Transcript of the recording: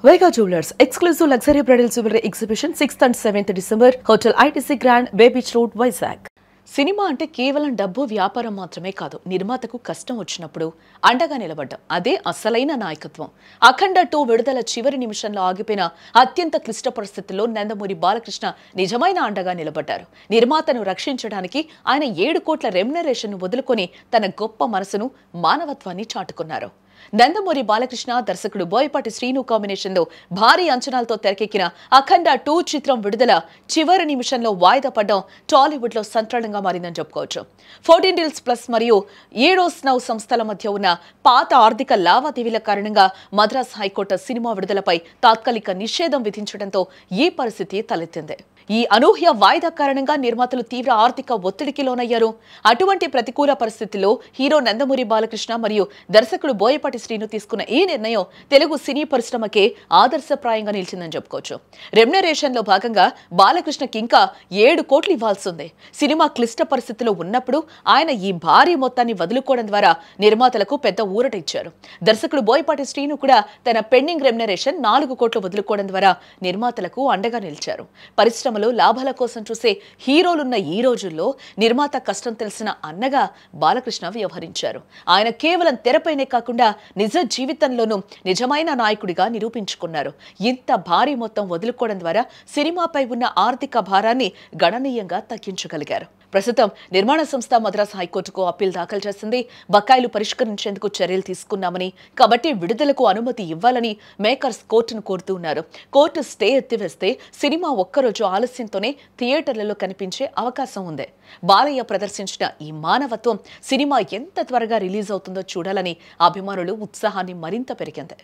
Vega Jewelers exclusive luxury bridal jewelry exhibition 6th and 7th December, Hotel ITC Grand, Bay Beach Road, Vizag. Cinema అంటే కేవలం డబ్బు వ్యాపారం మాత్రమే కాదు. నిర్మాతకు కష్టం వచ్చినప్పుడు అండగా నిలబడ్డం అదే అసలైన నాయకత్వం. అఖండ 2 విడుదల చివరి నిమిషంలో ఆగిపోయిన అత్యంత క్లిష్ట పరిస్థితుల్లో నందమూరి బాలకృష్ణ నిజమైన అండగా నిలబడ్డారు. నిర్మాతను రక్షించడానికి ఆయన 7 కోట్ల రెమ్యునరేషన్ వదులుకొని తన గొప్ప మనసును, మానవత్వాన్ని చాటుకున్నారు. నందమూరి బాలకృష్ణ దర్శకుడు బోయపాటి శ్రీను కాంబినేషన్ లో భారీ అంచనాలతో తెరకెక్కిన అఖండ 2 చిత్రం విడుదల చివరి నిమిషంలో వాయిదా పడడం టాలీవుడ్ లో సంచలనంగా మారిందని చెప్పుకోవచ్చు. 14 డీల్స్ ప్లస్ మరియు ఏడోస్ నౌ సంస్థల మధ్య ఉన్న పాత ఆర్థిక లావాదేవీల కారణంగా మద్రాస్ హైకోర్టు సినిమా విడుదలపై తాత్కాలిక నిషేధం విధించడంతో ఈ పరిస్థితి తలెత్తింది. ఈ అనూహ్య వాయిదా కారణంగా నిర్మాతలు తీవ్ర ఆర్థిక ఒత్తిడికి లోనయ్యారు. అటువంటి ప్రతికూల పరిస్థితుల్లో హీరో నందమూరి బాలకృష్ణ మరియు దర్శకుడు బోయపాటి శ్రీను తీసుకున్న ఈ నిర్ణయం తెలుగు సినీ పరిశ్రమకే ఆదర్శప్రాయంగా నిలిచిందని చెప్పుకోవచ్చు. రెమ్యునరేషన్ లో భాగంగా బాలకృష్ణకి ఇంకా 7 కోట్లు ఇవ్వాల్సి ఉంది. సినిమా క్లిష్ట పరిస్థితిలో ఉన్నప్పుడు ఆయన ఈ భారీ మొత్తాన్ని వదులుకోవడం ద్వారా నిర్మాతలకు పెద్ద ఊరట ఇచ్చారు. దర్శకుడు బోయపాటి శ్రీను కూడా తన పెండింగ్ రెమ్యునరేషన్ 4 కోట్లు వదులుకోవడం ద్వారా నిర్మాతలకు అండగా నిలిచారు. పరిశ్రమలో లాభాల కోసం చూసే హీరోలున్న ఈ రోజుల్లో నిర్మాత కష్టం తెలిసిన అన్నగా బాలకృష్ణ వ్యవహరించారు. ఆయన కేవలం తెరపైనే కాకుండా నిజ జీవితంలోనూ నిజమైన నాయకుడిగా నిరూపించుకున్నారు. ఇంత భారీ మొత్తం వదులుకోవడం ద్వారా సినిమాపై ఉన్న ఆర్థిక భారాన్ని గణనీయంగా తగ్గించగలిగారు. ప్రస్తుతం నిర్మాణ సంస్థ మద్రాస్ హైకోర్టుకు అప్పీల్ దాఖలు చేసింది. బకాయిలు పరిష్కరించేందుకు చర్యలు తీసుకున్నామని, కాబట్టి విడుదలకు అనుమతి ఇవ్వాలని మేకర్స్ కోర్టును కోరుతున్నారు. కోర్టు స్టే ఎత్తివేస్తే సినిమా ఒక్కరోజు ఆలస్యంతోనే థియేటర్లలో కనిపించే అవకాశం ఉంది. బాలయ్య ప్రదర్శించిన ఈ మానవత్వం సినిమా ఎంత త్వరగా రిలీజ్ అవుతుందో చూడాలని అభిమానులు ఉత్సాహాన్ని మరింత పెరిగింది.